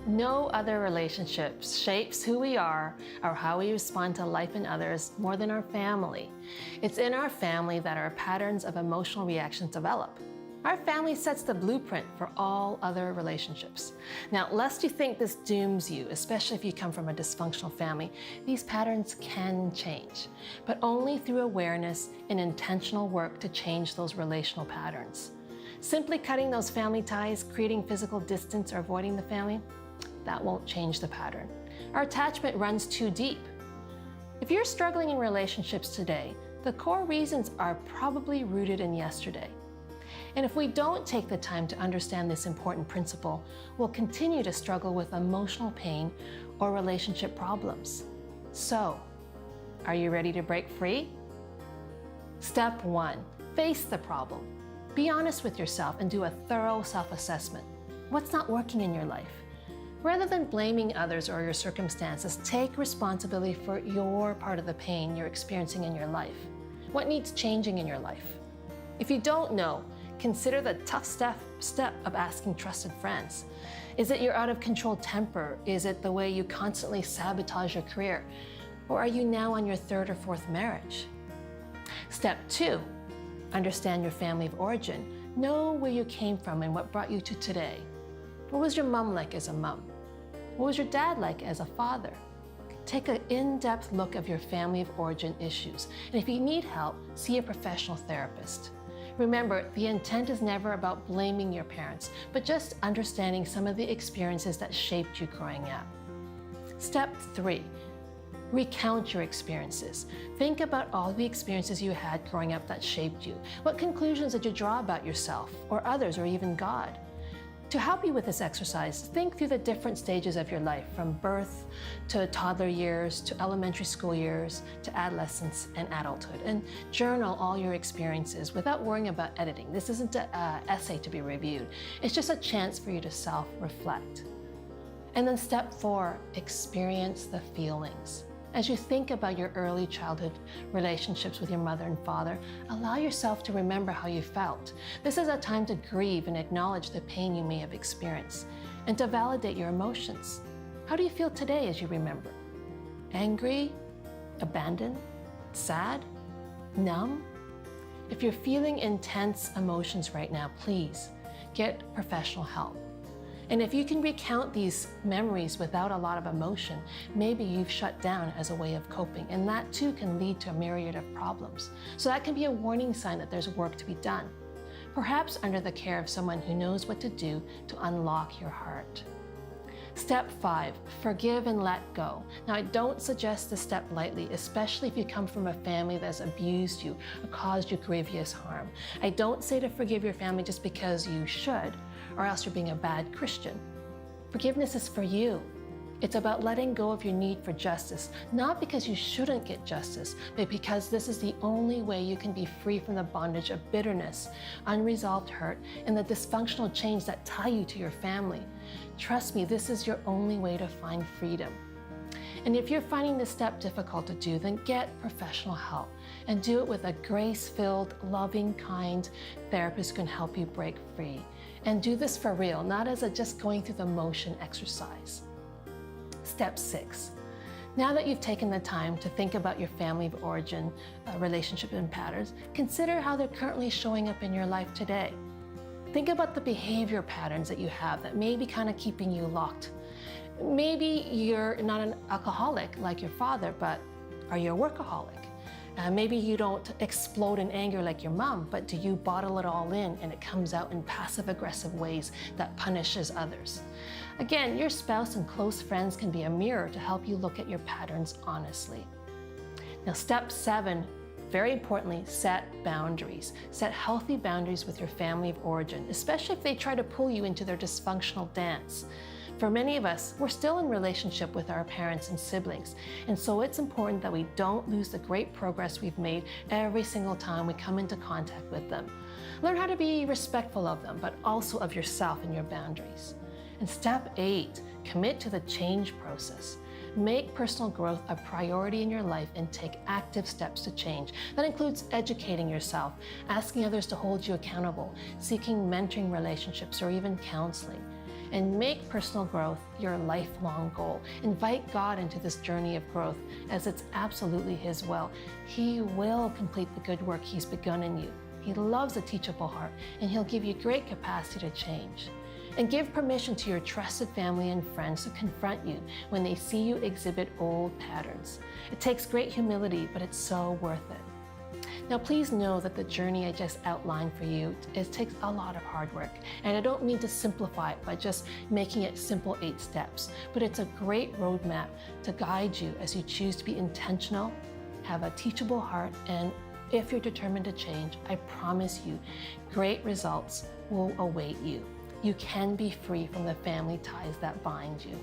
No other relationship shapes who we are or how we respond to life and others more than our family. It's in our family that our patterns of emotional reactions develop. Our family sets the blueprint for all other relationships. Now, lest you think this dooms you, especially if you come from a dysfunctional family, these patterns can change, but only through awareness and intentional work to change those relational patterns. Simply cutting those family ties, creating physical distance, or avoiding the family, that won't change the pattern. Our attachment runs too deep. If you're struggling in relationships today, the core reasons are probably rooted in yesterday. And if we don't take the time to understand this important principle, we'll continue to struggle with emotional pain or relationship problems. So, are you ready to break free? Step 1, face the problem. Be honest with yourself and do a thorough self-assessment. What's not working in your life? Rather than blaming others or your circumstances, take responsibility for your part of the pain you're experiencing in your life. What needs changing in your life? If you don't know, consider the tough step of asking trusted friends. Is it your out of control temper? Is it the way you constantly sabotage your career? Or are you now on your 3rd or 4th marriage? Step 2, understand your family of origin. Know where you came from and what brought you to today. What was your mom like as a mom? What was your dad like as a father? Take an in-depth look of your family of origin issues. And if you need help, see a professional therapist. Remember, the intent is never about blaming your parents, but just understanding some of the experiences that shaped you growing up. Step 3, recount your experiences. Think about all the experiences you had growing up that shaped you. What conclusions did you draw about yourself, or others, or even God? To help you with this exercise, think through the different stages of your life, from birth to toddler years, to elementary school years, to adolescence and adulthood, and journal all your experiences without worrying about editing. This isn't an essay to be reviewed. It's just a chance for you to self-reflect. And then step 4, experience the feelings. As you think about your early childhood relationships with your mother and father, allow yourself to remember how you felt. This is a time to grieve and acknowledge the pain you may have experienced, and to validate your emotions. How do you feel today as you remember? Angry? Abandoned? Sad? Numb? If you're feeling intense emotions right now, please get professional help. And if you can recount these memories without a lot of emotion, maybe you've shut down as a way of coping, and that too can lead to a myriad of problems. So that can be a warning sign that there's work to be done, perhaps under the care of someone who knows what to do to unlock your heart. Step 5, forgive and let go. Now, I don't suggest this step lightly, especially if you come from a family that's abused you or caused you grievous harm. I don't say to forgive your family just because you should, or else you're being a bad Christian. Forgiveness is for you. It's about letting go of your need for justice, not because you shouldn't get justice, but because this is the only way you can be free from the bondage of bitterness, unresolved hurt, and the dysfunctional chains that tie you to your family. Trust me, this is your only way to find freedom. And if you're finding this step difficult to do, then get professional help, and do it with a grace-filled, loving, kind therapist who can help you break free. And do this for real, not as a just going through the motion exercise. Step 6. Now that you've taken the time to think about your family of origin, relationship and patterns, consider how they're currently showing up in your life today. Think about the behavior patterns that you have that may be kind of keeping you locked. Maybe you're not an alcoholic like your father, but are you a workaholic? Maybe you don't explode in anger like your mom, but do you bottle it all in and it comes out in passive-aggressive ways that punishes others? Again, your spouse and close friends can be a mirror to help you look at your patterns honestly. Now, step 7, very importantly, set boundaries. Set healthy boundaries with your family of origin, especially if they try to pull you into their dysfunctional dance. For many of us, we're still in relationship with our parents and siblings, and so it's important that we don't lose the great progress we've made every single time we come into contact with them. Learn how to be respectful of them, but also of yourself and your boundaries. And step 8, commit to the change process. Make personal growth a priority in your life and take active steps to change. That includes educating yourself, asking others to hold you accountable, seeking mentoring relationships, or even counseling. and make personal growth your lifelong goal. Invite God into this journey of growth, as it's absolutely His will. He will complete the good work He's begun in you. He loves a teachable heart, and He'll give you great capacity to change. And give permission to your trusted family and friends to confront you when they see you exhibit old patterns. It takes great humility, but it's so worth it. Now, please know that the journey I just outlined for you, it takes a lot of hard work. And I don't mean to simplify it by just making it simple 8 steps, but it's a great roadmap to guide you as you choose to be intentional, have a teachable heart, and if you're determined to change, I promise you, great results will await you. You can be free from the family ties that bind you.